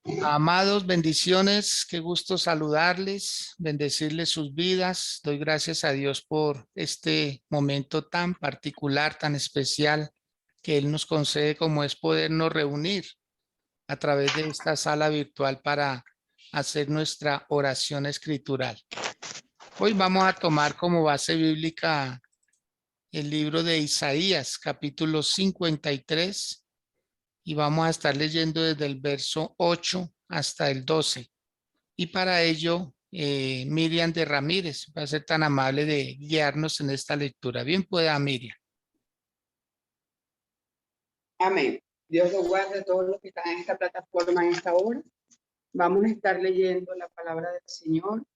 Amados, bendiciones, qué gusto saludarles, bendecirles sus vidas. Doy gracias a Dios por este momento tan particular, tan especial que Él nos concede como es podernos reunir a través de esta sala virtual para hacer nuestra oración escritural. Hoy vamos a tomar como base bíblica el libro de Isaías, capítulo 53, y vamos a estar leyendo desde el verso 8 hasta el 12. Y para ello, Miriam de Ramírez va a ser tan amable de guiarnos en esta lectura. Bien pueda, Miriam. Amén. Dios lo guarde a todos los que están en esta plataforma en esta hora. Vamos a estar leyendo la palabra del Señor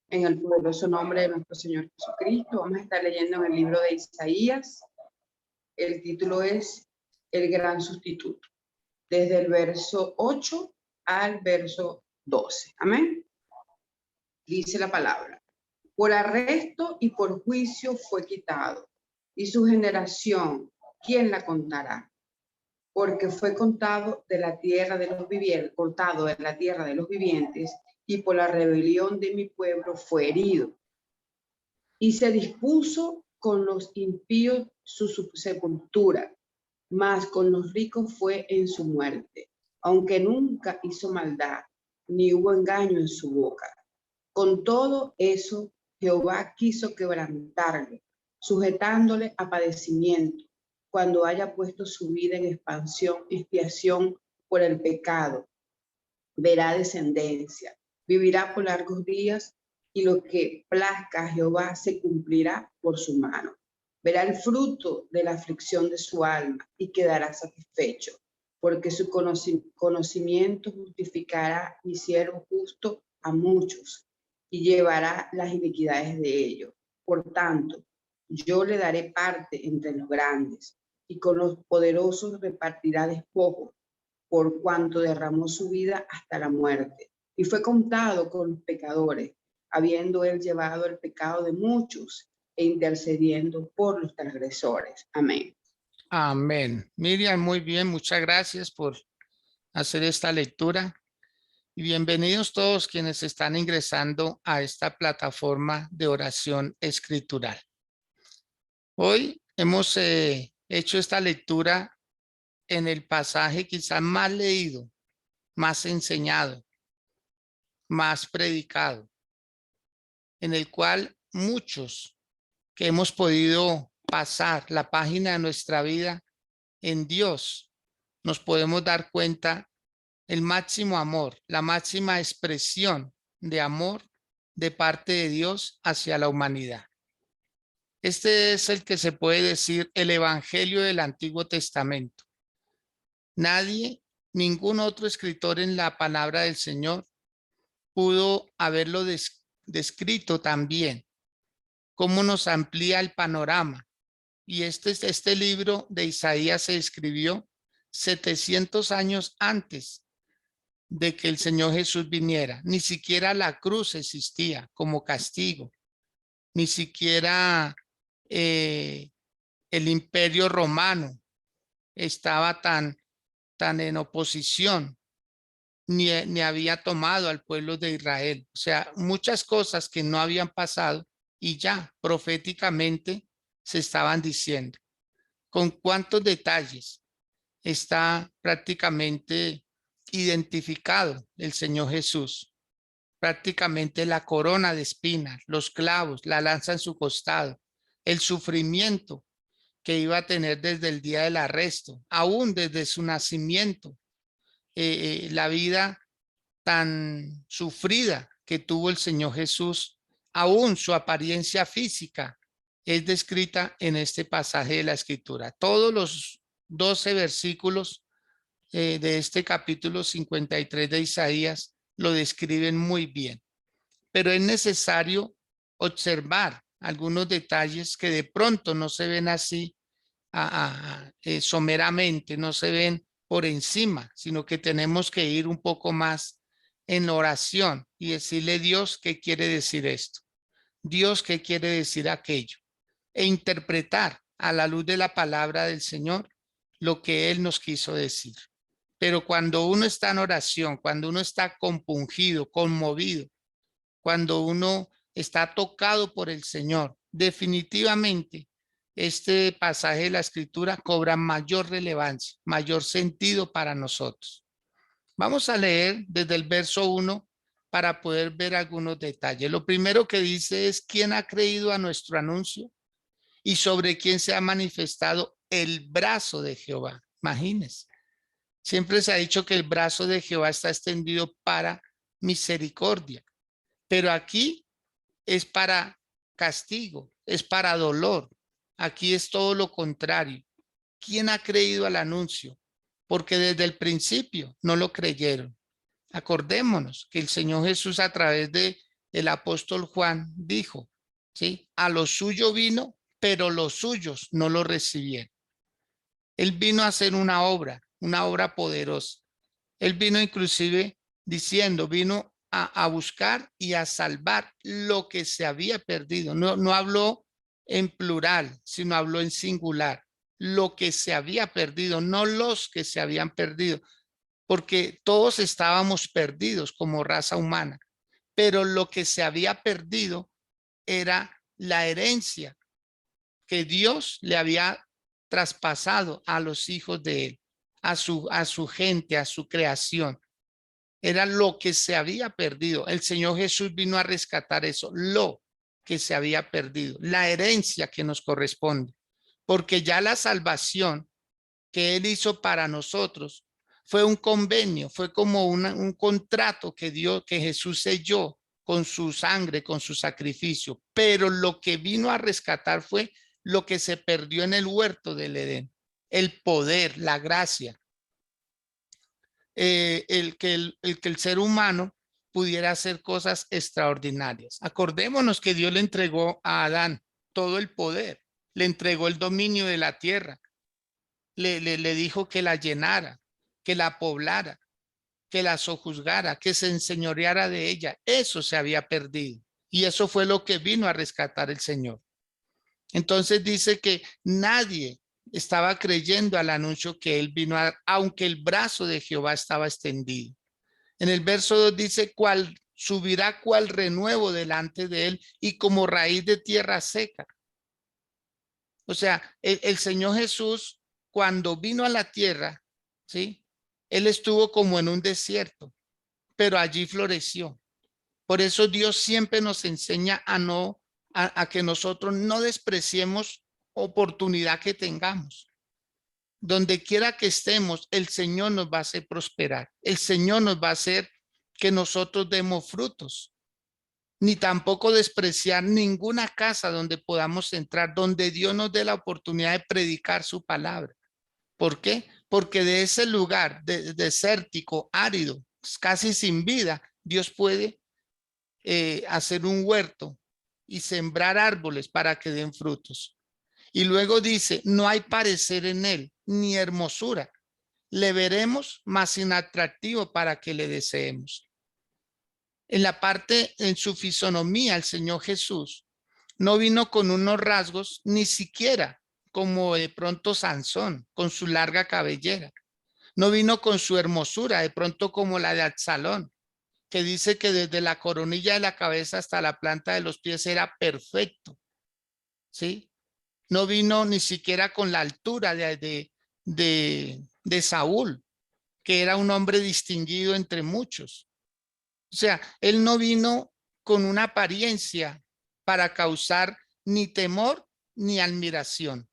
en el poderoso nombre de nuestro Señor Jesucristo. Vamos a estar leyendo en el libro de Isaías. El título es El Gran Sustituto, desde el verso 8 al verso 12. Amén. Dice la palabra: por arresto y por juicio fue quitado, y su generación, ¿quién la contará? Porque fue cortado de la tierra de los vivientes, y por la rebelión de mi pueblo fue herido. Y se dispuso con los impíos su sepultura, mas con los ricos fue en su muerte, aunque nunca hizo maldad, ni hubo engaño en su boca. Con todo eso, Jehová quiso quebrantarle, sujetándole a padecimiento, cuando haya puesto su vida en expiación por el pecado. Verá descendencia, vivirá por largos días, y lo que plazca a Jehová se cumplirá por su mano. Verá el fruto de la aflicción de su alma y quedará satisfecho, porque su conocimiento justificará mi siervo justo a muchos y llevará las iniquidades de ellos. Por tanto, yo le daré parte entre los grandes, y con los poderosos repartirá despojos, por cuanto derramó su vida hasta la muerte, y fue contado con los pecadores, habiendo él llevado el pecado de muchos e intercediendo por los transgresores. Amén. Amén. Miriam, muy bien, muchas gracias por hacer esta lectura. Y bienvenidos todos quienes están ingresando a esta plataforma de oración escritural. Hoy hemos hecho esta lectura en el pasaje quizás más leído, más enseñado, más predicado, en el cual muchos que hemos podido pasar la página de nuestra vida en Dios, nos podemos dar cuenta el máximo amor, la máxima expresión de amor de parte de Dios hacia la humanidad. Este es el que se puede decir el evangelio del Antiguo Testamento. Nadie, ningún otro escritor en la palabra del Señor pudo haberlo descrito tan bien. Cómo nos amplía el panorama. Y este libro de Isaías se escribió 700 años antes de que el Señor Jesús viniera. Ni siquiera la cruz existía como castigo. Ni siquiera el imperio romano estaba tan en oposición, ni había tomado al pueblo de Israel. O sea, muchas cosas que no habían pasado y ya proféticamente se estaban diciendo. ¿Con cuántos detalles está prácticamente identificado el Señor Jesús? Prácticamente la corona de espinas, los clavos, la lanza en su costado, el sufrimiento que iba a tener desde el día del arresto, aún desde su nacimiento, la vida tan sufrida que tuvo el Señor Jesús, aún su apariencia física es descrita en este pasaje de la Escritura. Todos los 12 versículos de este capítulo 53 de Isaías lo describen muy bien, pero es necesario observar algunos detalles que de pronto no se ven así someramente, no se ven por encima, sino que tenemos que ir un poco más en oración y decirle: Dios, ¿qué quiere decir esto? Dios, ¿qué quiere decir aquello? E interpretar a la luz de la palabra del Señor lo que Él nos quiso decir. Pero cuando uno está en oración, cuando uno está compungido, conmovido, cuando uno está tocado por el Señor, definitivamente este pasaje de la Escritura cobra mayor relevancia, mayor sentido para nosotros. Vamos a leer desde el verso 1 para poder ver algunos detalles. Lo primero que dice es: ¿quién ha creído a nuestro anuncio y sobre quién se ha manifestado el brazo de Jehová? Imagínense. Siempre se ha dicho que el brazo de Jehová está extendido para misericordia, pero aquí es para castigo, es para dolor. Aquí es todo lo contrario. ¿Quién ha creído al anuncio? Porque desde el principio no lo creyeron. Acordémonos que el Señor Jesús, a través de el apóstol Juan, dijo, ¿sí? A lo suyo vino, pero los suyos no lo recibieron. Él vino a hacer una obra poderosa. Él vino inclusive diciendo, vino a buscar y a salvar lo que se había perdido. No habló en plural, sino habló en singular. Lo que se había perdido, no los que se habían perdido, porque todos estábamos perdidos como raza humana, pero lo que se había perdido era la herencia que Dios le había traspasado a los hijos de él, a su gente, a su creación. Era lo que se había perdido. El Señor Jesús vino a rescatar eso, lo que se había perdido, la herencia que nos corresponde, porque ya la salvación que Él hizo para nosotros fue un convenio, fue como un contrato que que Jesús selló con su sangre, con su sacrificio, pero lo que vino a rescatar fue lo que se perdió en el huerto del Edén, el poder, la gracia, el que el ser humano pudiera hacer cosas extraordinarias. Acordémonos que Dios le entregó a Adán todo el poder, le entregó el dominio de la tierra, le dijo que la llenara, que la poblara, que la sojuzgara, que se enseñoreara de ella. Eso se había perdido y eso fue lo que vino a rescatar el Señor. Entonces dice que nadie estaba creyendo al anuncio que él vino a dar, aunque el brazo de Jehová estaba extendido. En el verso 2 dice, cuál subirá cual renuevo delante de él y como raíz de tierra seca. O sea, el Señor Jesús, cuando vino a la tierra, ¿sí? Él estuvo como en un desierto, pero allí floreció. Por eso Dios siempre nos enseña a que nosotros no despreciemos oportunidad que tengamos. Donde quiera que estemos, el Señor nos va a hacer prosperar. El Señor nos va a hacer que nosotros demos frutos. Ni tampoco despreciar ninguna casa donde podamos entrar, donde Dios nos dé la oportunidad de predicar su palabra. ¿Por qué? Porque de ese lugar desértico, árido, casi sin vida, Dios puede hacer un huerto y sembrar árboles para que den frutos. Y luego dice, no hay parecer en él, ni hermosura. Le veremos más inatractivo para que le deseemos. En la parte, en su fisonomía, el Señor Jesús no vino con unos rasgos ni siquiera como de pronto Sansón, con su larga cabellera. No vino con su hermosura, de pronto como la de Absalón, que dice que desde la coronilla de la cabeza hasta la planta de los pies era perfecto, ¿sí? No vino ni siquiera con la altura de Saúl, que era un hombre distinguido entre muchos. O sea, él no vino con una apariencia para causar ni temor ni admiración.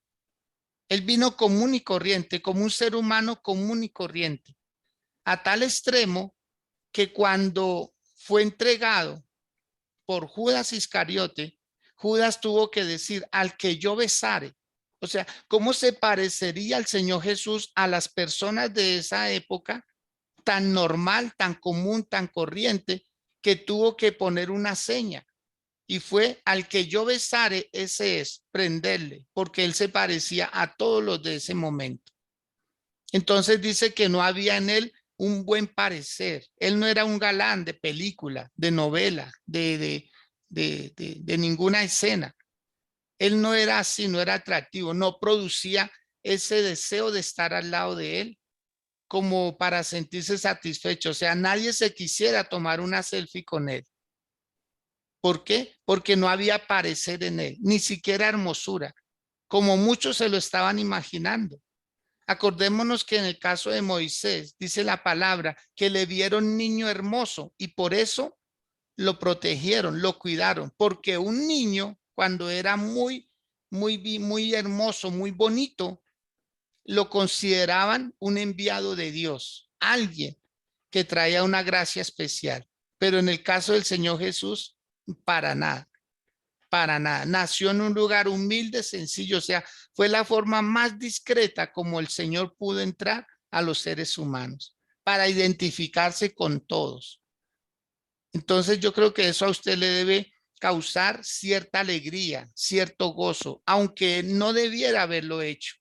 Él vino común y corriente, como un ser humano común y corriente, a tal extremo que cuando fue entregado por Judas Iscariote, Judas tuvo que decir, al que yo besare. O sea, ¿cómo se parecería el Señor Jesús a las personas de esa época tan normal, tan común, tan corriente, que tuvo que poner una seña? Y fue, al que yo besare, ese es, prenderle, porque él se parecía a todos los de ese momento. Entonces dice que no había en él un buen parecer. Él no era un galán de película, de novela, de ninguna escena. Él no era así, no era atractivo, no producía ese deseo de estar al lado de él, como para sentirse satisfecho. O sea, nadie se quisiera tomar una selfie con él. ¿Por qué? Porque no había parecer en él, ni siquiera hermosura, como muchos se lo estaban imaginando. Acordémonos que en el caso de Moisés, dice la palabra, que le vieron niño hermoso y por eso lo protegieron, lo cuidaron, porque un niño cuando era muy hermoso, muy bonito, lo consideraban un enviado de Dios, alguien que traía una gracia especial. Pero en el caso del Señor Jesús, para nada, para nada. Nació en un lugar humilde, sencillo, o sea, fue la forma más discreta como el Señor pudo entrar a los seres humanos para identificarse con todos. Entonces yo creo que eso a usted le debe causar cierta alegría, cierto gozo, aunque no debiera haberlo hecho.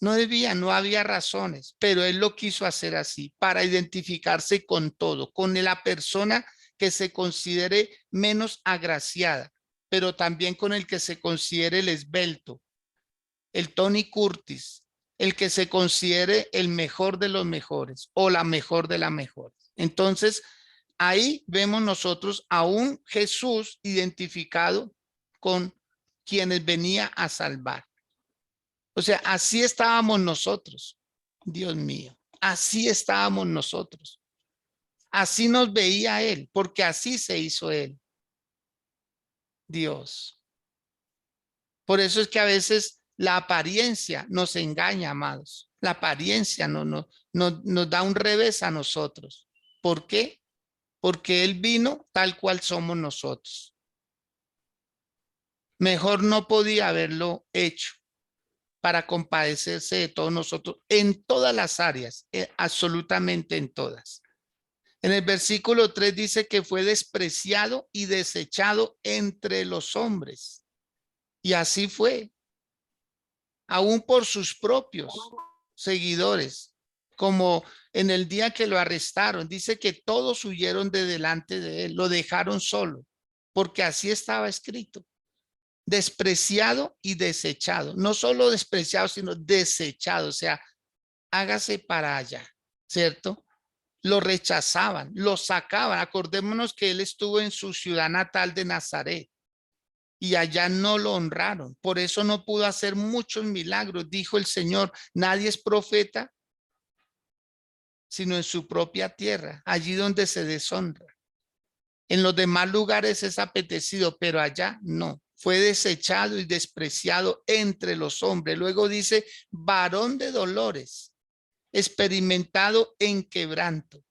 No debía, no había razones, pero él lo quiso hacer así para identificarse con todo, con la persona que se considere menos agraciada, pero también con el que se considere el esbelto, el Tony Curtis, el que se considere el mejor de los mejores o la mejor de la mejor. Entonces, ahí vemos nosotros a un Jesús identificado con quienes venía a salvar. O sea, así estábamos nosotros. Dios mío, así estábamos nosotros. Así nos veía él, porque así se hizo él. Dios. Por eso es que a veces la apariencia nos engaña, amados. La apariencia nos da un revés a nosotros. ¿Por qué? Porque él vino tal cual somos nosotros. Mejor no podía haberlo hecho para compadecerse de todos nosotros en todas las áreas, absolutamente en todas. En el versículo 3 dice que fue despreciado y desechado entre los hombres. Y así fue, aún por sus propios seguidores, como en el día que lo arrestaron, dice que todos huyeron de delante de él, lo dejaron solo, porque así estaba escrito. Despreciado y desechado, no solo despreciado, sino desechado, o sea, hágase para allá, ¿cierto? Lo rechazaban, lo sacaban. Acordémonos que él estuvo en su ciudad natal de Nazaret y allá no lo honraron. Por eso no pudo hacer muchos milagros. Dijo el Señor, nadie es profeta sino en su propia tierra, allí donde se deshonra. En los demás lugares es apetecido, pero allá no. Fue desechado y despreciado entre los hombres. Luego dice, varón de dolores, experimentado en quebranto.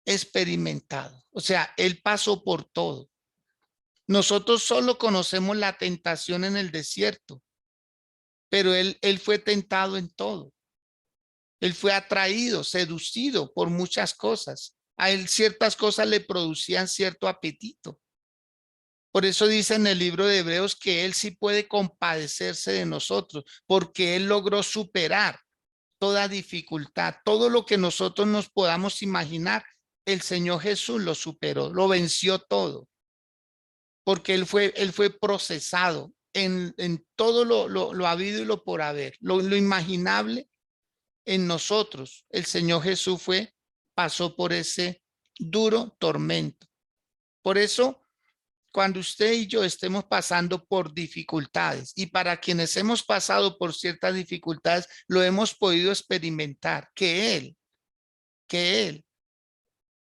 Experimentado. O sea, él pasó por todo. Nosotros solo conocemos la tentación en el desierto, pero él fue tentado en todo. Él fue atraído, seducido por muchas cosas. A él ciertas cosas le producían cierto apetito. Por eso dice en el libro de Hebreos que él sí puede compadecerse de nosotros, porque él logró superar toda dificultad, todo lo que nosotros nos podamos imaginar. El Señor Jesús lo superó, lo venció todo, porque él fue procesado en todo lo habido y lo por haber, lo imaginable en nosotros. El Señor Jesús pasó por ese duro tormento. Por eso, cuando usted y yo estemos pasando por dificultades, y para quienes hemos pasado por ciertas dificultades, lo hemos podido experimentar, que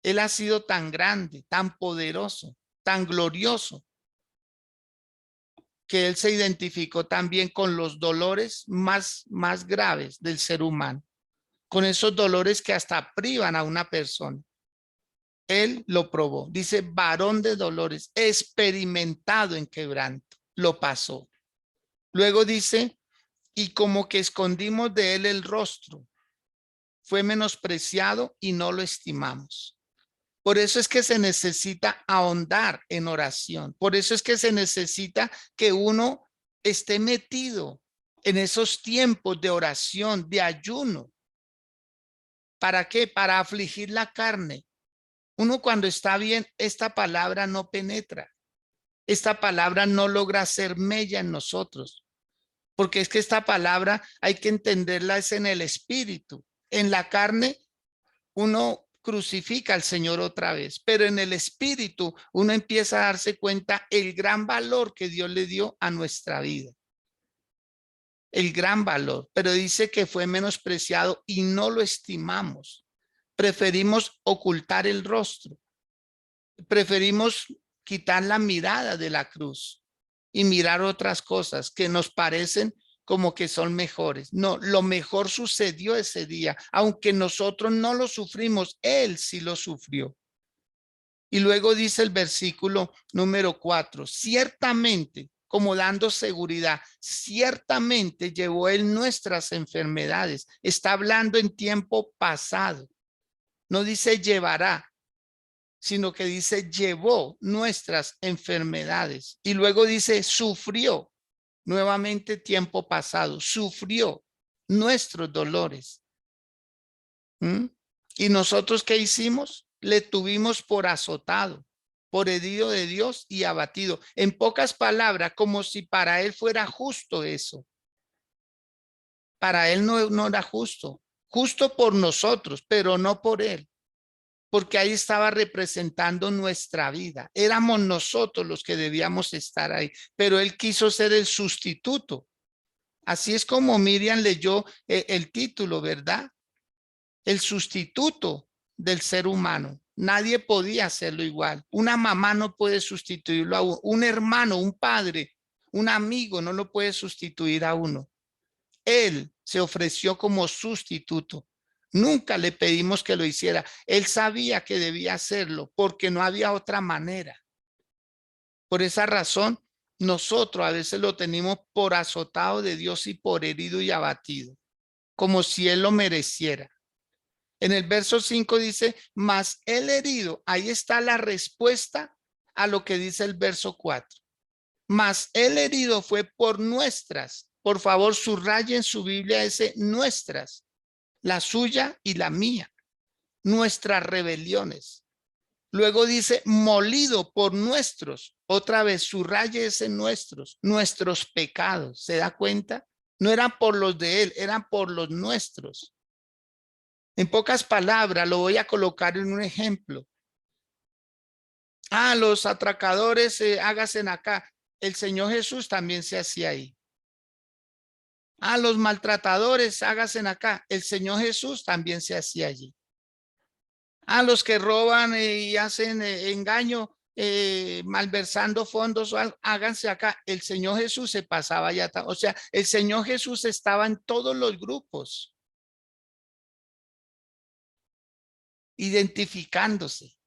Él ha sido tan grande, tan poderoso, tan glorioso, que Él se identificó también con los dolores más graves del ser humano, con esos dolores que hasta privan a una persona. Él lo probó. Dice, varón de dolores, experimentado en quebranto, lo pasó. Luego dice, y como que escondimos de él el rostro, fue menospreciado y no lo estimamos. Por eso es que se necesita ahondar en oración. Por eso es que se necesita que uno esté metido en esos tiempos de oración, de ayuno. ¿Para qué? Para afligir la carne. Uno cuando está bien, esta palabra no penetra. Esta palabra no logra hacer mella en nosotros. porque es que esta palabra hay que entenderla es en el espíritu. En la carne uno crucifica al Señor otra vez, pero en el espíritu uno empieza a darse cuenta el gran valor que Dios le dio a nuestra vida. El gran valor, pero dice que fue menospreciado y no lo estimamos. Preferimos ocultar el rostro. Preferimos quitar la mirada de la cruz y mirar otras cosas que nos parecen como que son mejores. No, lo mejor sucedió ese día, aunque nosotros no lo sufrimos, Él sí lo sufrió. Y luego dice el versículo número 4, ciertamente, como dando seguridad, ciertamente llevó Él nuestras enfermedades. Está hablando en tiempo pasado. No dice llevará, sino que dice llevó nuestras enfermedades. Y luego dice sufrió, nuevamente tiempo pasado, sufrió nuestros dolores. ¿Mm? ¿Y nosotros qué hicimos? Le tuvimos por azotado, por herido de Dios y abatido. En pocas palabras, como si para él fuera justo eso. Para él no era justo. Justo por nosotros, pero no por él. Porque ahí estaba representando nuestra vida. Éramos nosotros los que debíamos estar ahí, pero él quiso ser el sustituto. Así es como Miriam leyó el título, ¿verdad? El sustituto del ser humano. Nadie podía hacerlo igual. Una mamá no puede sustituirlo a uno. Un hermano, un padre, un amigo no lo puede sustituir a uno. Él se ofreció como sustituto. Nunca le pedimos que lo hiciera. Él sabía que debía hacerlo porque no había otra manera. Por esa razón, nosotros a veces lo tenemos por azotado de Dios y por herido y abatido, como si él lo mereciera. En el verso 5 dice, mas el herido, ahí está la respuesta a lo que dice el verso 4. Mas el herido fue por nuestras. Por favor, subrayen en su Biblia ese nuestras, la suya y la mía, nuestras rebeliones. Luego dice molido por nuestros. Otra vez, subraye ese nuestros pecados. ¿Se da cuenta? No eran por los de él, eran por los nuestros. En pocas palabras, lo voy a colocar en un ejemplo. Los atracadores háganse acá. El Señor Jesús también se hacía ahí. Los maltratadores háganse acá. El Señor Jesús también se hacía allí. Los que roban y hacen engaño, malversando fondos, háganse acá. El Señor Jesús se pasaba allá. O sea, el Señor Jesús estaba en todos los grupos, identificándose.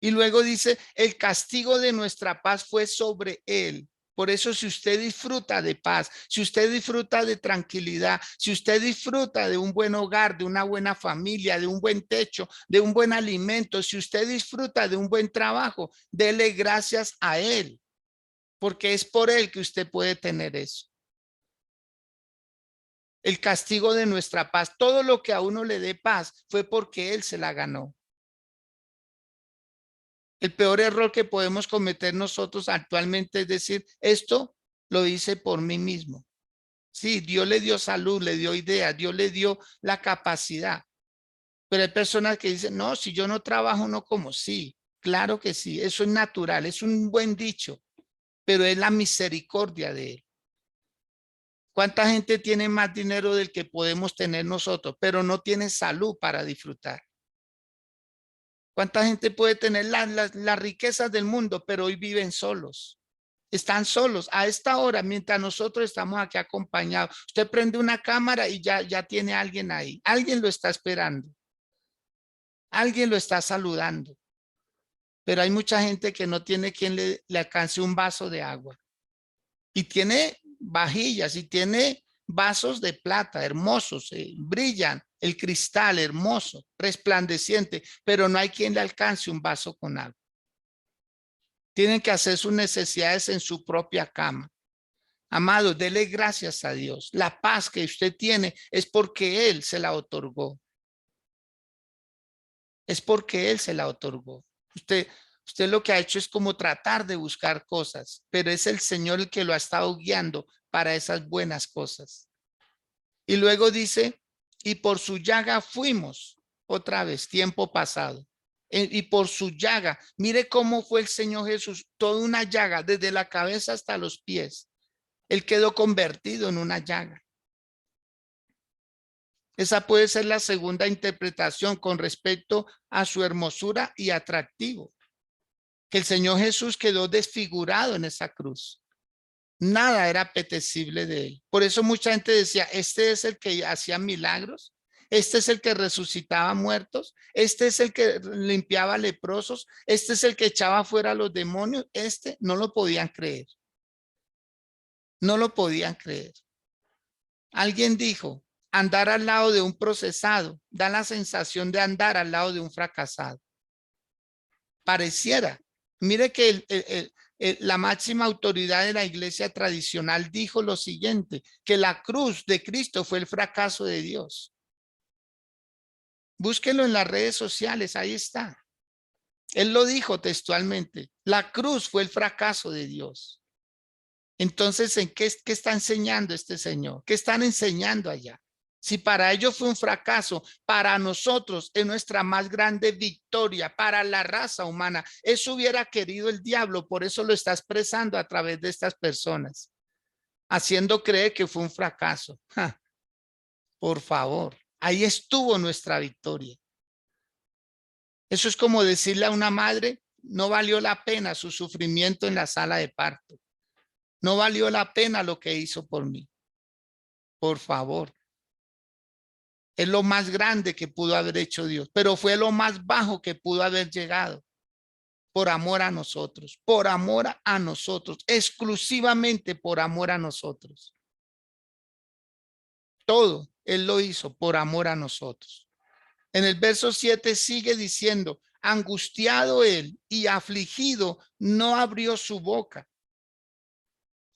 Y luego dice, el castigo de nuestra paz fue sobre él. Por eso si usted disfruta de paz, si usted disfruta de tranquilidad, si usted disfruta de un buen hogar, de una buena familia, de un buen techo, de un buen alimento, si usted disfruta de un buen trabajo, dele gracias a él, porque es por él que usted puede tener eso. El castigo de nuestra paz, todo lo que a uno le dé paz fue porque él se la ganó. El peor error que podemos cometer nosotros actualmente es decir, esto lo hice por mí mismo. Sí, Dios le dio salud, le dio ideas, Dios le dio la capacidad. Pero hay personas que dicen, no, si yo no trabajo, no como. Sí, claro que sí, eso es natural, es un buen dicho, pero es la misericordia de él. ¿Cuánta gente tiene más dinero del que podemos tener nosotros, pero no tiene salud para disfrutar? ¿Cuánta gente puede tener las riquezas del mundo, pero hoy viven solos? Están solos a esta hora, mientras nosotros estamos aquí acompañados. Usted prende una cámara y ya tiene a alguien ahí. Alguien lo está esperando. Alguien lo está saludando. Pero hay mucha gente que no tiene quien le alcance un vaso de agua. Y tiene vajillas y tiene vasos de plata hermosos, brillan, el cristal hermoso, resplandeciente, pero no hay quien le alcance un vaso con agua. Tienen que hacer sus necesidades en su propia cama. Amado, dele gracias a Dios. La paz que usted tiene es porque Él se la otorgó. Es porque Él se la otorgó. Usted Usted lo que ha hecho es como tratar de buscar cosas, pero es el Señor el que lo ha estado guiando para esas buenas cosas. Y luego dice, y por su llaga fuimos, otra vez, tiempo pasado. Y por su llaga, mire cómo fue el Señor Jesús, toda una llaga, desde la cabeza hasta los pies. Él quedó convertido en una llaga. Esa puede ser la segunda interpretación con respecto a su hermosura y atractivo. Que el Señor Jesús quedó desfigurado en esa cruz. Nada era apetecible de él. Por eso mucha gente decía, este es el que hacía milagros, este es el que resucitaba muertos, este es el que limpiaba leprosos, este es el que echaba fuera a los demonios. Este no lo podían creer. No lo podían creer. Alguien dijo, andar al lado de un procesado da la sensación de andar al lado de un fracasado. Pareciera. Mire que la máxima autoridad de la iglesia tradicional dijo lo siguiente, que la cruz de Cristo fue el fracaso de Dios. Búsquelo en las redes sociales, ahí está. Él lo dijo textualmente, la cruz fue el fracaso de Dios. Entonces, ¿en qué está enseñando este señor? ¿Qué están enseñando allá? Si para ellos fue un fracaso, para nosotros es nuestra más grande victoria, para la raza humana. Eso hubiera querido el diablo, por eso lo está expresando a través de estas personas, haciendo creer que fue un fracaso. ¡Ja! Por favor, ahí estuvo nuestra victoria. Eso es como decirle a una madre, no valió la pena su sufrimiento en la sala de parto. No valió la pena lo que hizo por mí. Por favor. Es lo más grande que pudo haber hecho Dios, pero fue lo más bajo que pudo haber llegado por amor a nosotros, exclusivamente por amor a nosotros. Todo Él lo hizo por amor a nosotros. En el verso 7 sigue diciendo, angustiado Él y afligido, no abrió su boca.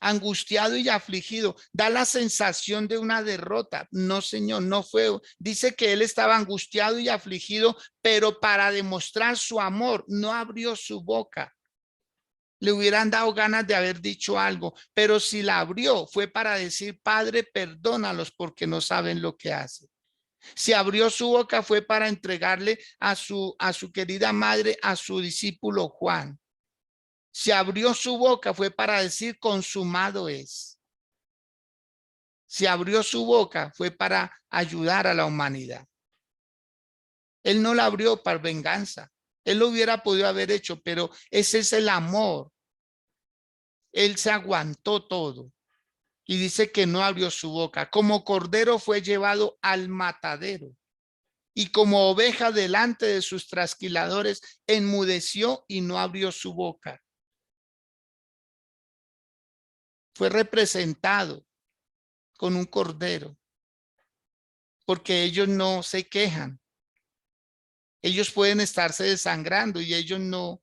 Angustiado y afligido, da la sensación de una derrota. No, Señor, no fue. Dice que él estaba angustiado y afligido, pero para demostrar su amor, no abrió su boca. Le hubieran dado ganas de haber dicho algo, pero si la abrió, fue para decir, Padre, perdónalos porque no saben lo que hacen. Si abrió su boca, fue para entregarle a su querida madre, a su discípulo Juan. Si abrió su boca fue para decir consumado es. Si abrió su boca fue para ayudar a la humanidad. Él no la abrió para venganza. Él lo hubiera podido haber hecho, pero ese es el amor. Él se aguantó todo y dice que no abrió su boca. Como cordero fue llevado al matadero y como oveja delante de sus trasquiladores enmudeció y no abrió su boca. Fue representado con un cordero, porque ellos no se quejan. Ellos pueden estarse desangrando y ellos no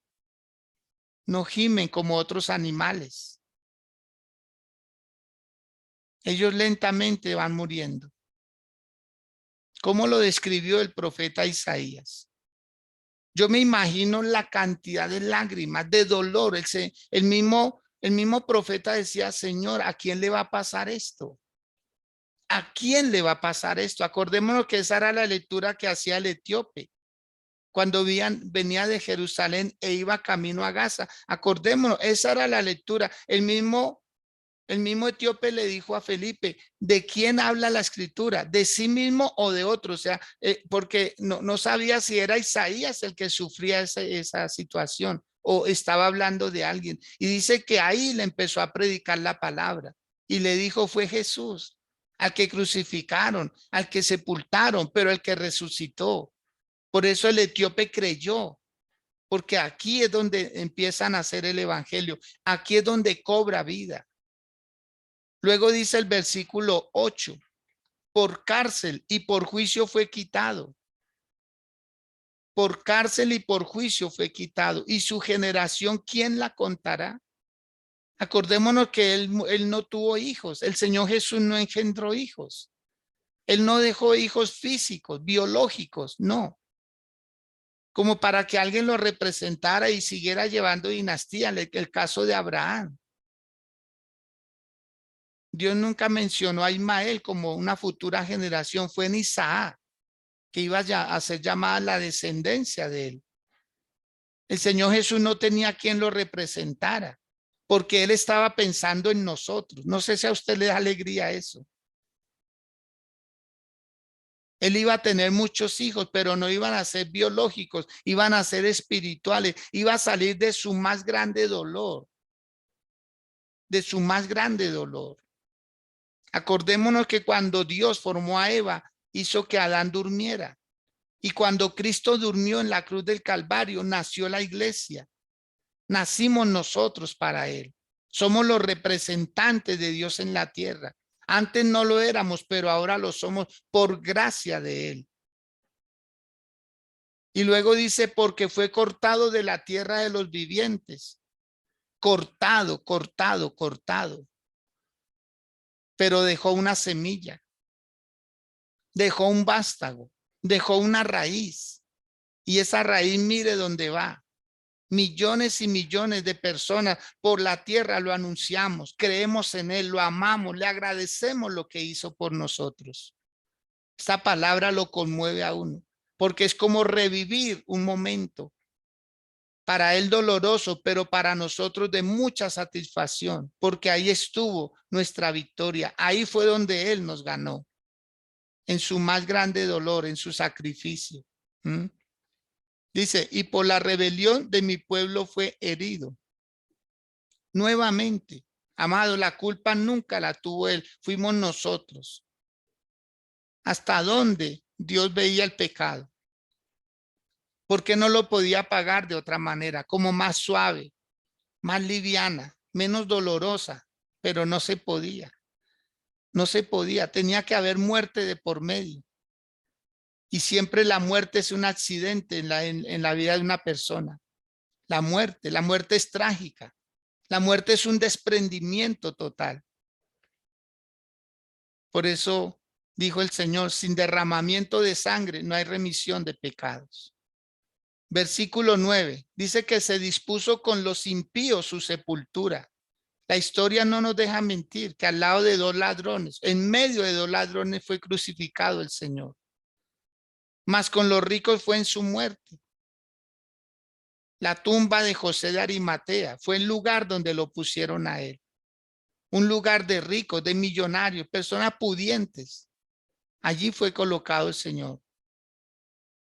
gimen como otros animales. Ellos lentamente van muriendo. ¿Cómo lo describió el profeta Isaías? Yo me imagino la cantidad de lágrimas, de dolor. El mismo profeta decía, Señor, ¿a quién le va a pasar esto? ¿A quién le va a pasar esto? Acordémonos que esa era la lectura que hacía el etíope cuando venía de Jerusalén e iba camino a Gaza. Acordémonos, esa era la lectura. El mismo etíope le dijo a Felipe, ¿de quién habla la escritura? ¿De sí mismo o de otro? O sea, porque no sabía si era Isaías el que sufría esa situación o estaba hablando de alguien. Y dice que ahí le empezó a predicar la palabra y le dijo, fue Jesús, al que crucificaron, al que sepultaron, pero el que resucitó. Por eso el etíope creyó, porque aquí es donde empiezan a hacer el evangelio. Aquí es donde cobra vida. Luego dice el versículo 8, por cárcel y por juicio fue quitado. Por cárcel y por juicio fue quitado. Y su generación, ¿quién la contará? Acordémonos que él no tuvo hijos. El Señor Jesús no engendró hijos. Él no dejó hijos físicos, biológicos, no. como para que alguien lo representara y siguiera llevando dinastía, el caso de Abraham. Dios nunca mencionó a Ismael como una futura generación, fue en Isaac que iba a ser llamada la descendencia de él. El Señor Jesús no tenía quien lo representara, porque Él estaba pensando en nosotros. No sé si a usted le da alegría eso. Él iba a tener muchos hijos, pero no iban a ser biológicos, iban a ser espirituales, iba a salir de su más grande dolor, de su más grande dolor. Acordémonos que cuando Dios formó a Eva, hizo que Adán durmiera. Y cuando Cristo durmió en la cruz del Calvario, nació la iglesia. Nacimos nosotros para Él. Somos los representantes de Dios en la tierra. Antes no lo éramos, pero ahora lo somos por gracia de Él. Y luego dice, porque fue cortado de la tierra de los vivientes. Cortado, cortado, cortado. Pero dejó una semilla. Dejó un vástago. Dejó una raíz. Y esa raíz mire dónde va. Millones y millones de personas por la tierra lo anunciamos, creemos en Él, lo amamos, le agradecemos lo que hizo por nosotros. Esta palabra lo conmueve a uno, porque es como revivir un momento. Para Él doloroso, pero para nosotros de mucha satisfacción, porque ahí estuvo nuestra victoria. Ahí fue donde Él nos ganó, en su más grande dolor, en su sacrificio. Dice, y por la rebelión de mi pueblo fue herido. Nuevamente, amado, la culpa nunca la tuvo Él, fuimos nosotros. ¿Hasta dónde Dios veía el pecado? Porque no lo podía pagar de otra manera, como más suave, más liviana, menos dolorosa, pero no se podía. No se podía, tenía que haber muerte de por medio. Y siempre la muerte es un accidente en la vida de una persona. La muerte es trágica. La muerte es un desprendimiento total. Por eso dijo el Señor, sin derramamiento de sangre no hay remisión de pecados. Versículo 9, dice que se dispuso con los impíos su sepultura. La historia no nos deja mentir que al lado de dos ladrones, en medio de dos ladrones fue crucificado el Señor. Mas con los ricos fue en su muerte. La tumba de José de Arimatea fue el lugar donde lo pusieron a él. Un lugar de ricos, de millonarios, personas pudientes. Allí fue colocado el Señor.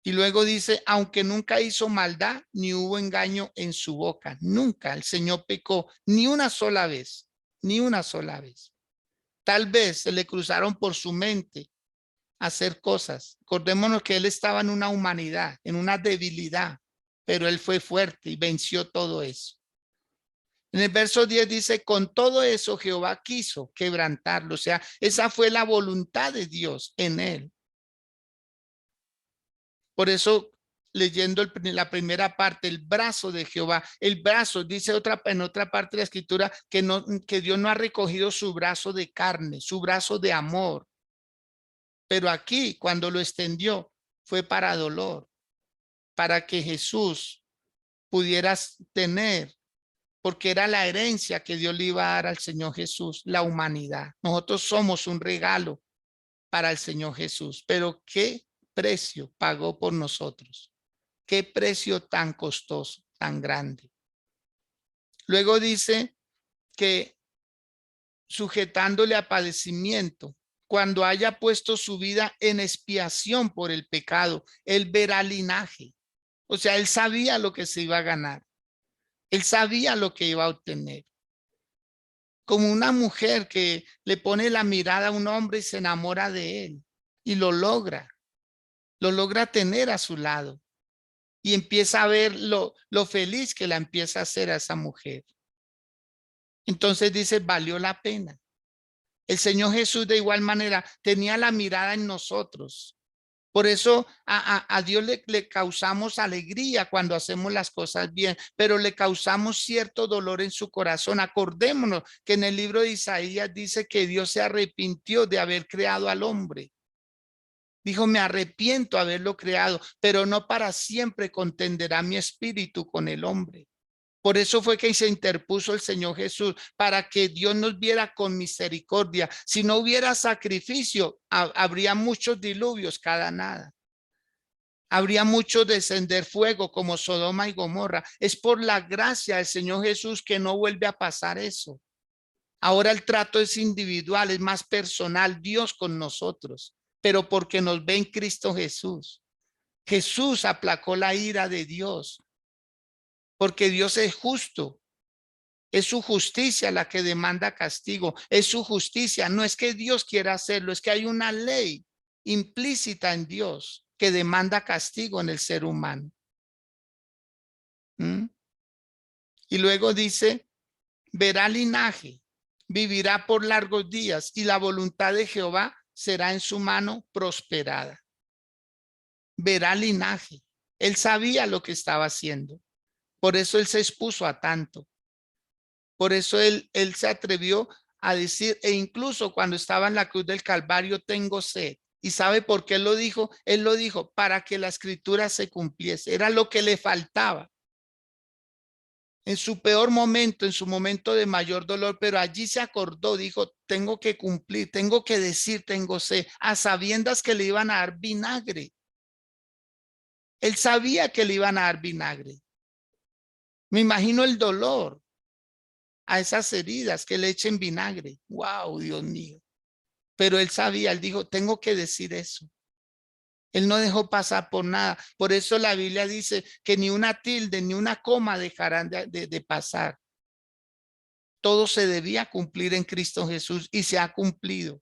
Y luego dice, aunque nunca hizo maldad, ni hubo engaño en su boca. Nunca el Señor pecó, ni una sola vez, ni una sola vez. Tal vez se le cruzaron por su mente hacer cosas. Acordémonos que él estaba en una humanidad, en una debilidad, pero él fue fuerte y venció todo eso. En el verso 10 dice, con todo eso Jehová quiso quebrantarlo. O sea, esa fue la voluntad de Dios en él. Por eso, leyendo la primera parte, el brazo de Jehová, el brazo, dice en otra parte de la escritura, que Dios no ha recogido su brazo de carne, su brazo de amor. Pero aquí, cuando lo extendió, fue para dolor, para que Jesús pudiera tener, porque era la herencia que Dios le iba a dar al Señor Jesús, la humanidad. Nosotros somos un regalo para el Señor Jesús, pero ¿qué precio pagó por nosotros? ¿Qué precio tan costoso, tan grande? Luego dice que sujetándole a padecimiento, cuando haya puesto su vida en expiación por el pecado, él verá linaje. O sea, él sabía lo que se iba a ganar. Él sabía lo que iba a obtener. Como una mujer que le pone la mirada a un hombre y se enamora de él y lo logra tener a su lado y empieza a ver lo feliz que la empieza a hacer a esa mujer. Entonces dice, valió la pena. El Señor Jesús de igual manera tenía la mirada en nosotros. Por eso a Dios le causamos alegría cuando hacemos las cosas bien, pero le causamos cierto dolor en su corazón. Acordémonos que en el libro de Isaías dice que Dios se arrepintió de haber creado al hombre. Dijo, me arrepiento haberlo creado, pero no para siempre contenderá mi espíritu con el hombre. Por eso fue que se interpuso el Señor Jesús, para que Dios nos viera con misericordia. Si no hubiera sacrificio, habría muchos diluvios cada nada. Habría mucho descender fuego como Sodoma y Gomorra. Es por la gracia del Señor Jesús que no vuelve a pasar eso. Ahora el trato es individual, es más personal, Dios con nosotros, pero porque nos ve en Cristo Jesús. Jesús aplacó la ira de Dios, porque Dios es justo. Es su justicia la que demanda castigo, es su justicia. No es que Dios quiera hacerlo, es que hay una ley implícita en Dios que demanda castigo en el ser humano. Y luego dice, verá linaje, vivirá por largos días y la voluntad de Jehová será en su mano prosperada. Verá linaje. Él sabía lo que estaba haciendo. Por eso él se expuso a tanto. Por eso él se atrevió a decir, e incluso cuando estaba en la cruz del Calvario, tengo sed. ¿Y sabe por qué lo dijo? Él lo dijo para que la escritura se cumpliese. Era lo que le faltaba. En su peor momento, en su momento de mayor dolor, pero allí se acordó, dijo, tengo que cumplir, tengo que decir, tengo sed, a sabiendas que le iban a dar vinagre. Él sabía que le iban a dar vinagre. Me imagino el dolor a esas heridas que le echen vinagre. Wow, Dios mío. Pero él sabía, él dijo, tengo que decir eso. Él no dejó pasar por nada. Por eso la Biblia dice que ni una tilde, ni una coma dejarán de pasar. Todo se debía cumplir en Cristo Jesús y se ha cumplido.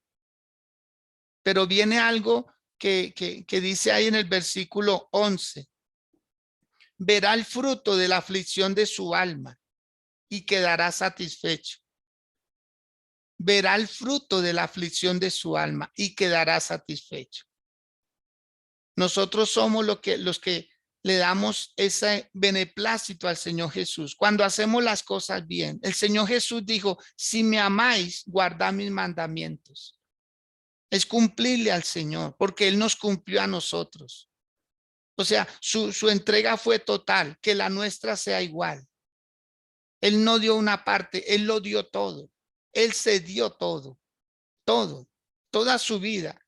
Pero viene algo que dice ahí en el versículo 11. Verá el fruto de la aflicción de su alma y quedará satisfecho. Verá el fruto de la aflicción de su alma y quedará satisfecho. Nosotros somos los que le damos ese beneplácito al Señor Jesús. Cuando hacemos las cosas bien, el Señor Jesús dijo, si me amáis, guardad mis mandamientos. Es cumplirle al Señor, porque Él nos cumplió a nosotros. O sea, su entrega fue total, que la nuestra sea igual. Él no dio una parte, Él lo dio todo. Él se dio todo, toda su vida.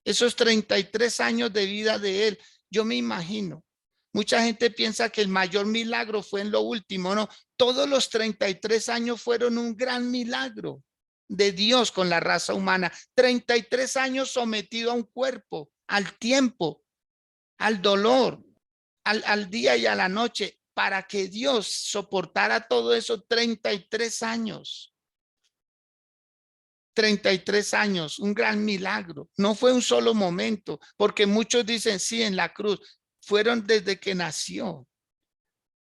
Esos 33 años de vida de Él, yo me imagino. Mucha gente piensa que el mayor milagro fue en lo último, no. Todos los 33 años fueron un gran milagro de Dios con la raza humana. 33 años sometido a un cuerpo, al tiempo, al dolor, al día y a la noche, para que Dios soportara todo eso 33 años. 33 años, un gran milagro. No fue un solo momento, porque muchos dicen, sí, en la cruz, fueron desde que nació.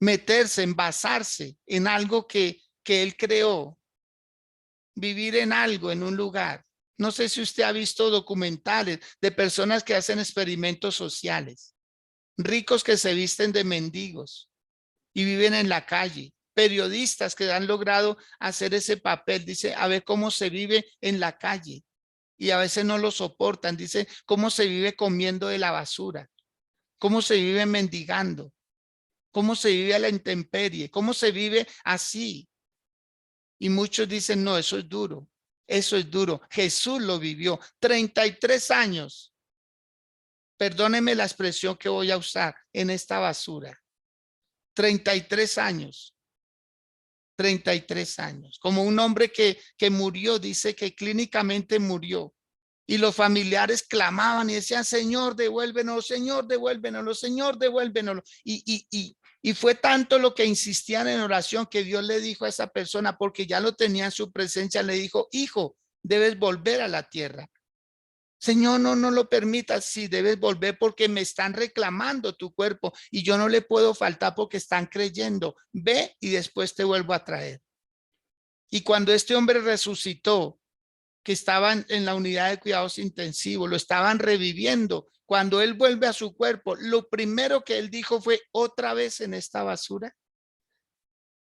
Meterse, envasarse en algo que Él creó. Vivir en algo, en un lugar. No sé si usted ha visto documentales de personas que hacen experimentos sociales. Ricos que se visten de mendigos y viven en la calle. Periodistas que han logrado hacer ese papel. Dice, a ver cómo se vive en la calle. Y a veces no lo soportan. Dice, cómo se vive comiendo de la basura. Cómo se vive mendigando. Cómo se vive a la intemperie. Cómo se vive así. Y muchos dicen, no, eso es duro. Eso es duro. Jesús lo vivió. 33 años. Perdóneme la expresión que voy a usar en esta basura. 33 años. 33 años. Como un hombre que murió, dice que clínicamente murió. Y los familiares clamaban y decían, Señor, devuélvenos, Señor, devuélvenos, Señor, devuélvenos. Y fue tanto lo que insistían en oración que Dios le dijo a esa persona, porque ya lo tenía en su presencia, le dijo, hijo, debes volver a la tierra. Señor, no lo permitas, sí, debes volver porque me están reclamando tu cuerpo y yo no le puedo faltar porque están creyendo. Ve y después te vuelvo a traer. Y cuando este hombre resucitó, que estaban en la unidad de cuidados intensivos, lo estaban reviviendo. Cuando él vuelve a su cuerpo, lo primero que él dijo fue, ¿otra vez en esta basura?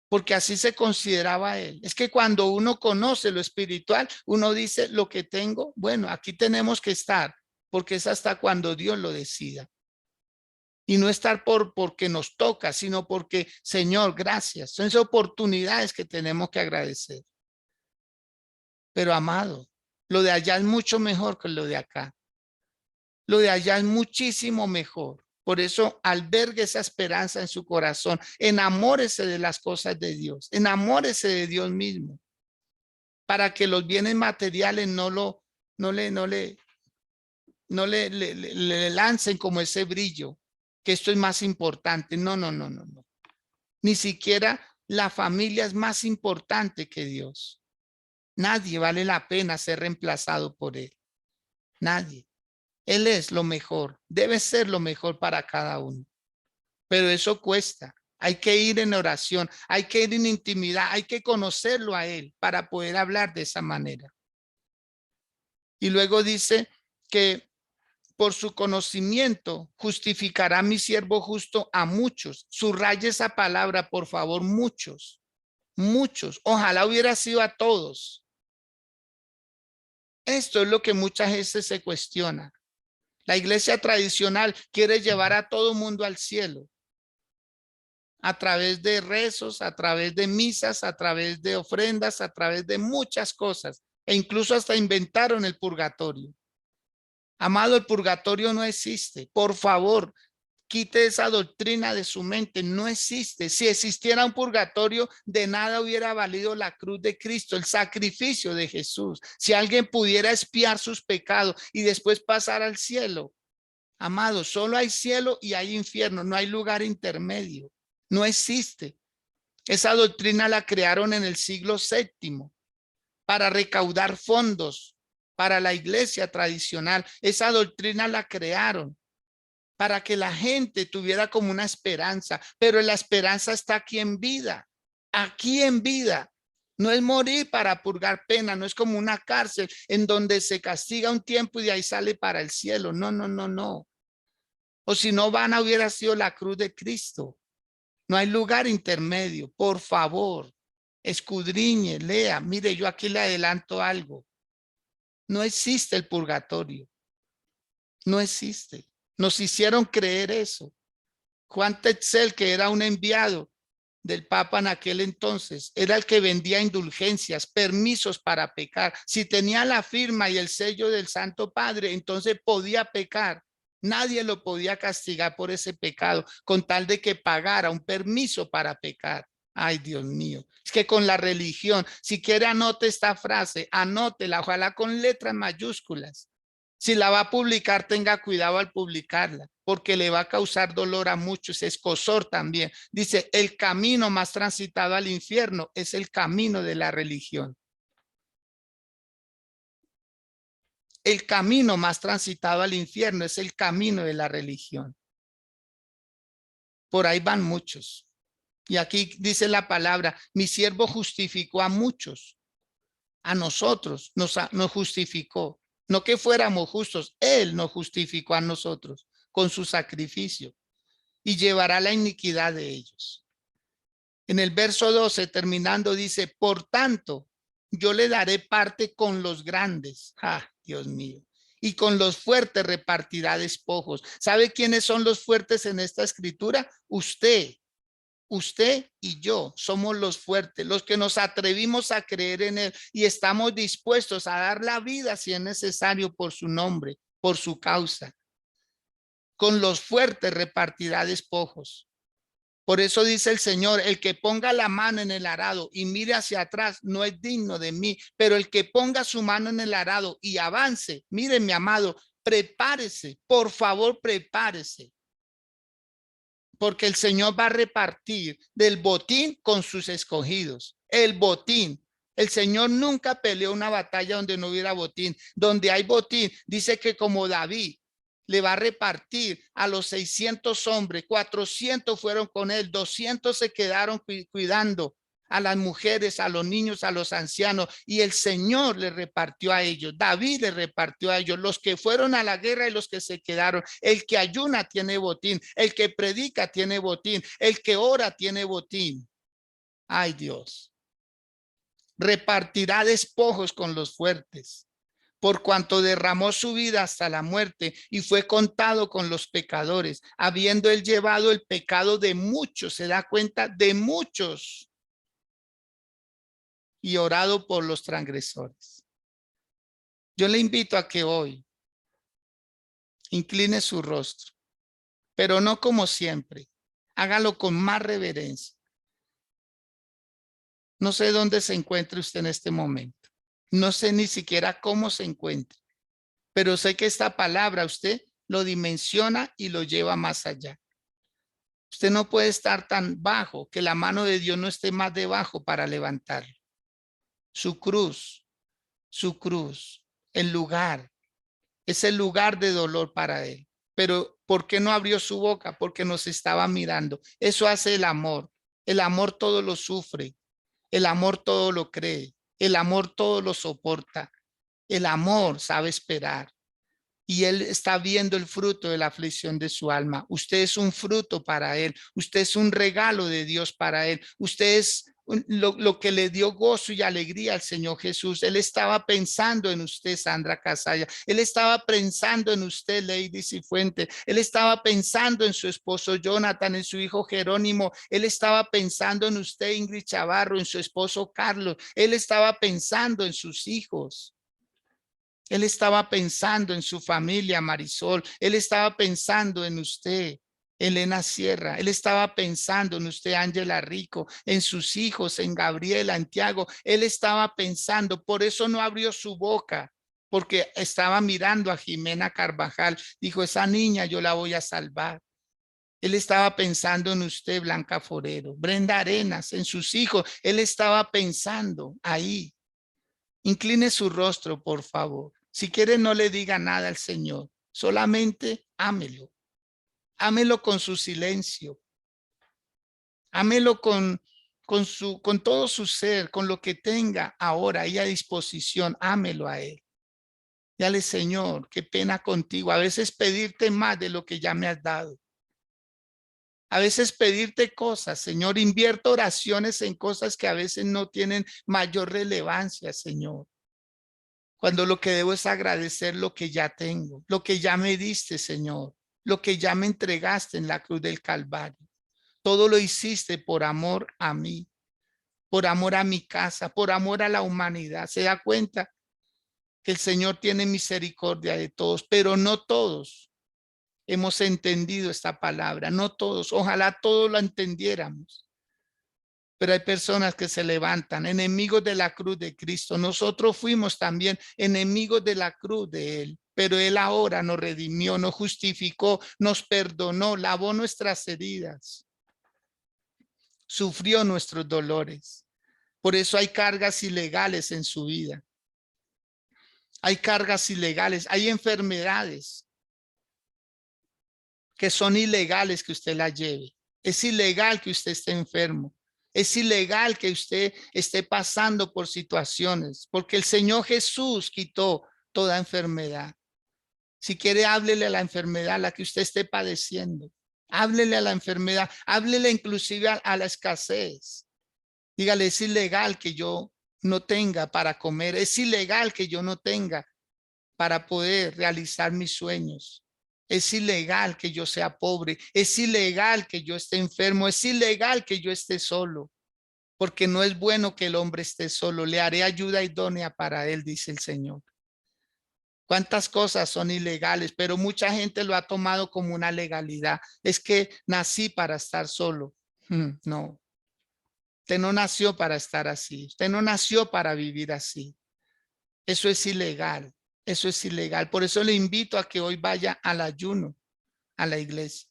Porque así se consideraba él. Es que cuando uno conoce lo espiritual, uno dice, lo que tengo, bueno, aquí tenemos que estar, porque es hasta cuando Dios lo decida. Y no estar porque nos toca, sino porque, Señor, gracias. Son esas oportunidades que tenemos que agradecer. Pero, amado, lo de allá es mucho mejor que lo de acá. Lo de allá es muchísimo mejor. Por eso albergue esa esperanza en su corazón. Enamórese de las cosas de Dios. Enamórese de Dios mismo. Para que los bienes materiales no le lancen como ese brillo, que esto es más importante. No. Ni siquiera la familia es más importante que Dios. Nadie vale la pena ser reemplazado por Él. Nadie. Él es lo mejor. Debe ser lo mejor para cada uno. Pero eso cuesta. Hay que ir en oración. Hay que ir en intimidad. Hay que conocerlo a Él para poder hablar de esa manera. Y luego dice que por su conocimiento justificará mi siervo justo a muchos. Subraye esa palabra, por favor, muchos. Muchos. Ojalá hubiera sido a todos. Esto es lo que muchas veces se cuestiona. La iglesia tradicional quiere llevar a todo mundo al cielo. A través de rezos, a través de misas, a través de ofrendas, a través de muchas cosas. E incluso hasta inventaron el purgatorio. Amado, el purgatorio no existe. Por favor, quite esa doctrina de su mente. No existe. Si existiera un purgatorio, de nada hubiera valido la cruz de Cristo, el sacrificio de Jesús. Si alguien pudiera expiar sus pecados y después pasar al cielo. Amado, solo hay cielo y hay infierno. No hay lugar intermedio. No existe. Esa doctrina la crearon en el siglo VII para recaudar fondos para la iglesia tradicional. Esa doctrina la crearon para que la gente tuviera como una esperanza, pero la esperanza está aquí en vida, aquí en vida. No es morir para purgar pena, no es como una cárcel en donde se castiga un tiempo y de ahí sale para el cielo. No. O si no, vana hubiera sido la cruz de Cristo. No hay lugar intermedio. Por favor, escudriñe, lea. Mire, yo aquí le adelanto algo. No existe el purgatorio. No existe. Nos hicieron creer eso. Juan Tetzel, que era un enviado del Papa en aquel entonces, era el que vendía indulgencias, permisos para pecar. Si tenía la firma y el sello del Santo Padre, entonces podía pecar. Nadie lo podía castigar por ese pecado, con tal de que pagara un permiso para pecar. Ay, Dios mío. Es que con la religión, si quiere anote esta frase, anótela, ojalá con letras mayúsculas. Si la va a publicar, tenga cuidado al publicarla, porque le va a causar dolor a muchos, escozor también. Dice, el camino más transitado al infierno es el camino de la religión. El camino más transitado al infierno es el camino de la religión. Por ahí van muchos. Y aquí dice la palabra, mi siervo justificó a muchos. A nosotros nos justificó. No que fuéramos justos, Él nos justificó a nosotros con su sacrificio y llevará la iniquidad de ellos. En el verso 12, terminando, dice, por tanto, yo le daré parte con los grandes. Dios mío. Y con los fuertes repartirá despojos. ¿Sabe quiénes son los fuertes en esta escritura? Usted y yo somos los fuertes, los que nos atrevimos a creer en Él y estamos dispuestos a dar la vida si es necesario por su nombre, por su causa. Con los fuertes repartirá despojos. Por eso dice el Señor, el que ponga la mano en el arado y mire hacia atrás no es digno de mí, pero el que ponga su mano en el arado y avance, mire mi amado, prepárese, por favor prepárese. Porque el Señor va a repartir del botín con sus escogidos. El botín. El Señor nunca peleó una batalla donde no hubiera botín. Donde hay botín, dice que como David le va a repartir a los 600 hombres, 400 fueron con él, 200 se quedaron cuidando a las mujeres, a los niños, a los ancianos, y el Señor le repartió a ellos, David le repartió a ellos, los que fueron a la guerra y los que se quedaron. El que ayuna tiene botín, el que predica tiene botín, el que ora tiene botín. Ay, Dios. Repartirá despojos con los fuertes. por cuanto derramó su vida hasta la muerte y fue contado con los pecadores, habiendo él llevado el pecado de muchos, se da cuenta, de muchos, y orado por los transgresores. Yo le invito a que hoy incline su rostro, pero no como siempre, hágalo con más reverencia. No sé dónde se encuentra usted en este momento, no sé ni siquiera cómo se encuentra, pero sé que esta palabra usted lo dimensiona y lo lleva más allá. Usted no puede estar tan bajo que la mano de Dios no esté más debajo para levantarlo. Su cruz, el lugar, es el lugar de dolor para él. Pero ¿por qué no abrió su boca? Porque nos estaba mirando. Eso hace el amor. El amor todo lo sufre. El amor todo lo cree. El amor todo lo soporta. El amor sabe esperar. Y él está viendo el fruto de la aflicción de su alma. Usted es un fruto para él. Usted es un regalo de Dios para él. Usted es lo que le dio gozo y alegría al Señor Jesús. Él estaba pensando en usted, Sandra Casalla. Él estaba pensando en usted, Lady Cifuente. Él estaba pensando en su esposo Jonathan, en su hijo Jerónimo. Él estaba pensando en usted, Ingrid Chavarro, en su esposo Carlos. Él estaba pensando en sus hijos. Él estaba pensando en su familia, Marisol. Él estaba pensando en usted, Elena Sierra. Él estaba pensando en usted, Ángela Rico, en sus hijos, en Gabriela, en Tiago. Él estaba pensando, por eso no abrió su boca, porque estaba mirando a Jimena Carvajal. Dijo, esa niña yo la voy a salvar. Él estaba pensando en usted, Blanca Forero, Brenda Arenas, en sus hijos. Él estaba pensando ahí. Incline su rostro, por favor. Si quiere, no le diga nada al Señor. Solamente ámelo. Ámelo con su silencio. Ámelo con todo su ser, con lo que tenga ahora ahí a disposición. Ámelo a Él. Dale, Señor, qué pena contigo. A veces pedirte más de lo que ya me has dado. A veces pedirte cosas, Señor. Invierto oraciones en cosas que a veces no tienen mayor relevancia, Señor. Cuando lo que debo es agradecer lo que ya tengo, lo que ya me diste, Señor, lo que ya me entregaste en la cruz del Calvario. Todo lo hiciste por amor a mí, por amor a mi casa, por amor a la humanidad. Se da cuenta que el Señor tiene misericordia de todos, pero no todos hemos entendido esta palabra, no todos. Ojalá todos la entendiéramos. Pero hay personas que se levantan, enemigos de la cruz de Cristo. Nosotros fuimos también enemigos de la cruz de Él, pero Él ahora nos redimió, nos justificó, nos perdonó, lavó nuestras heridas, sufrió nuestros dolores. Por eso hay cargas ilegales en su vida. Hay cargas ilegales, hay enfermedades que son ilegales que usted la lleve. Es ilegal que usted esté enfermo. Es ilegal que usted esté pasando por situaciones, porque el Señor Jesús quitó toda enfermedad. Si quiere, háblele a la enfermedad a la que usted esté padeciendo. Háblele a la enfermedad, háblele inclusive a la escasez. Dígale, es ilegal que yo no tenga para comer. Es ilegal que yo no tenga para poder realizar mis sueños. Es ilegal que yo sea pobre. Es ilegal que yo esté enfermo. Es ilegal que yo esté solo. Porque no es bueno que el hombre esté solo. Le haré ayuda idónea para él, dice el Señor. ¿Cuántas cosas son ilegales? Pero mucha gente lo ha tomado como una legalidad. Es que nací para estar solo. No, usted no nació para estar así. Usted no nació para vivir así. Eso es ilegal. Eso es ilegal. Por eso le invito a que hoy vaya al ayuno, a la iglesia.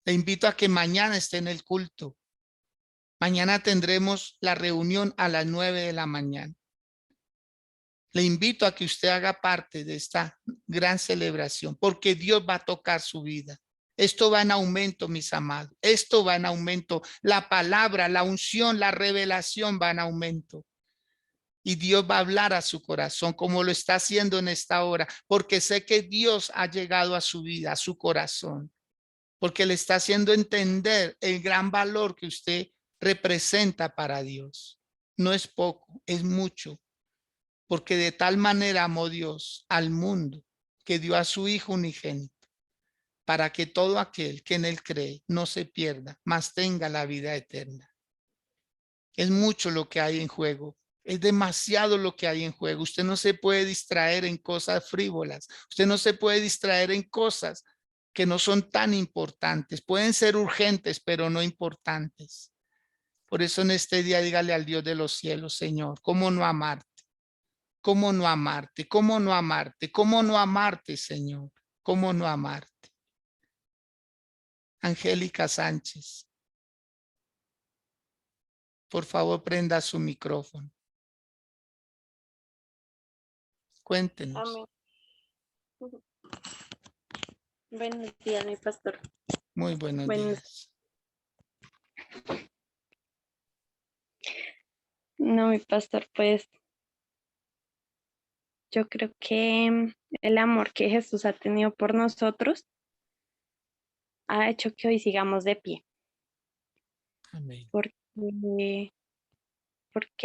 Le invito a que mañana esté en el culto. Mañana tendremos la reunión a las 9 de la mañana. Le invito a que usted haga parte de esta gran celebración, porque Dios va a tocar su vida. Esto va en aumento, mis amados. Esto va en aumento. La palabra, la unción, la revelación va en aumento. Y Dios va a hablar a su corazón como lo está haciendo en esta hora, porque sé que Dios ha llegado a su vida, a su corazón, porque le está haciendo entender el gran valor que usted representa para Dios. No es poco, es mucho. Porque de tal manera amó Dios al mundo que dio a su Hijo unigénito, para que todo aquel que en él cree no se pierda, mas tenga la vida eterna. Es mucho lo que hay en juego. Es demasiado lo que hay en juego. Usted no se puede distraer en cosas frívolas. Usted no se puede distraer en cosas que no son tan importantes. Pueden ser urgentes, pero no importantes. Por eso en este día dígale al Dios de los cielos, Señor, ¿cómo no amarte? ¿Cómo no amarte? ¿Cómo no amarte? ¿Cómo no amarte, Señor? ¿Cómo no amarte? Angélica Sánchez, por favor, prenda su micrófono. Cuéntenos. Amén. Buenos días, mi pastor. Muy buenos días. No, mi pastor, pues yo creo que el amor que Jesús ha tenido por nosotros ha hecho que hoy sigamos de pie, Amén. porque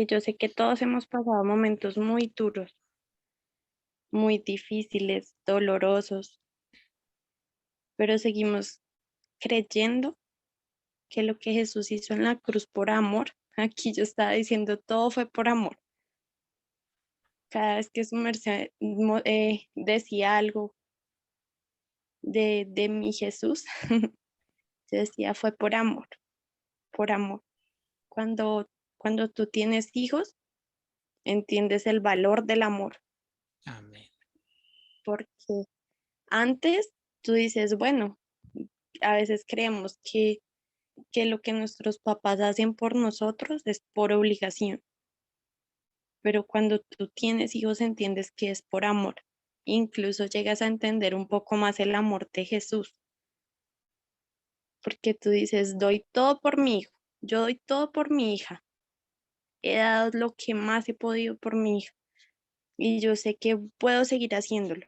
yo sé que todos hemos pasado momentos muy duros, muy difíciles, dolorosos, pero seguimos creyendo que lo que Jesús hizo en la cruz por amor, aquí yo estaba diciendo, todo fue por amor. Cada vez que su merced decía algo de mi Jesús, yo decía, fue por amor, por amor. Cuando tú tienes hijos, entiendes el valor del amor, Amén. porque antes tú dices, bueno, a veces creemos que lo que nuestros papás hacen por nosotros es por obligación, pero cuando tú tienes hijos entiendes que es por amor. Incluso llegas a entender un poco más el amor de Jesús, porque tú dices, doy todo por mi hijo, yo doy todo por mi hija, he dado lo que más he podido por mi hija y yo sé que puedo seguir haciéndolo.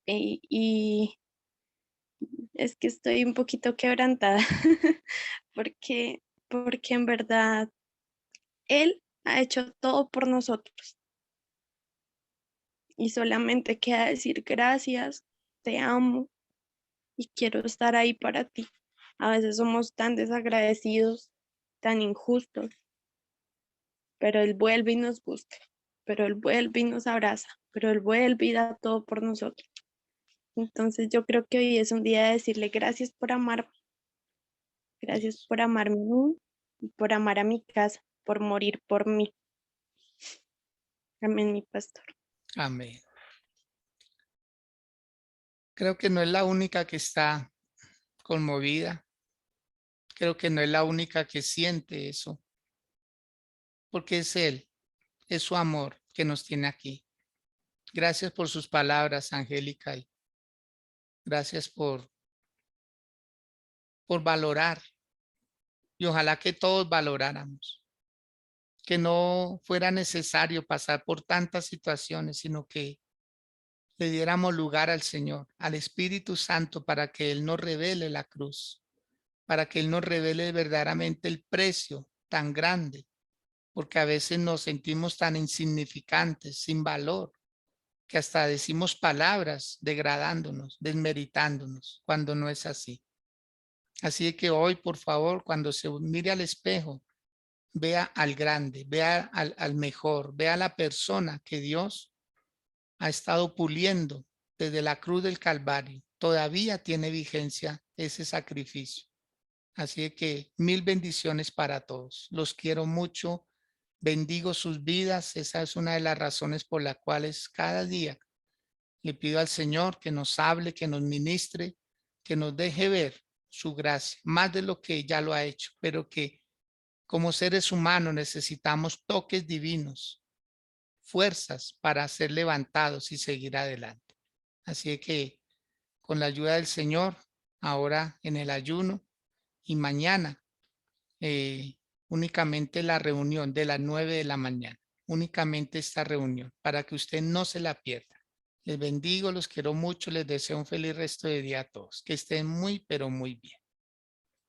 Y es que estoy un poquito quebrantada porque en verdad Él ha hecho todo por nosotros y solamente queda decir gracias, te amo y quiero estar ahí para ti. A veces somos tan desagradecidos, tan injustos, pero Él vuelve y nos busca, pero Él vuelve y nos abraza, pero Él vuelve y da todo por nosotros. Entonces yo creo que hoy es un día de decirle gracias por amarme, gracias por amarme a mí y por amar a mi casa, por morir por mí. Amén, mi pastor. Amén. Creo que no es la única que está conmovida. Creo que no es la única que siente eso, porque es Él, es su amor que nos tiene aquí. Gracias por sus palabras, Angélica, y gracias por valorar. Y ojalá que todos valoráramos, que no fuera necesario pasar por tantas situaciones, sino que le diéramos lugar al Señor, al Espíritu Santo, para que Él nos revele la cruz, para que Él nos revele verdaderamente el precio tan grande, porque a veces nos sentimos tan insignificantes, sin valor, que hasta decimos palabras degradándonos, desmeritándonos, cuando no es así. Así que hoy, por favor, cuando se mire al espejo, vea al grande, vea al mejor, vea a la persona que Dios ha estado puliendo desde la cruz del Calvario. Todavía tiene vigencia ese sacrificio. Así que mil bendiciones para todos. Los quiero mucho. Bendigo sus vidas. Esa es una de las razones por las cuales cada día le pido al Señor que nos hable, que nos ministre, que nos deje ver su gracia, más de lo que ya lo ha hecho, pero que como seres humanos necesitamos toques divinos, fuerzas para ser levantados y seguir adelante. Así que con la ayuda del Señor, ahora en el ayuno y mañana, únicamente la reunión de las 9 de la mañana, únicamente esta reunión, para que usted no se la pierda. Les bendigo, los quiero mucho, les deseo un feliz resto de día a todos. Que estén muy, pero muy bien.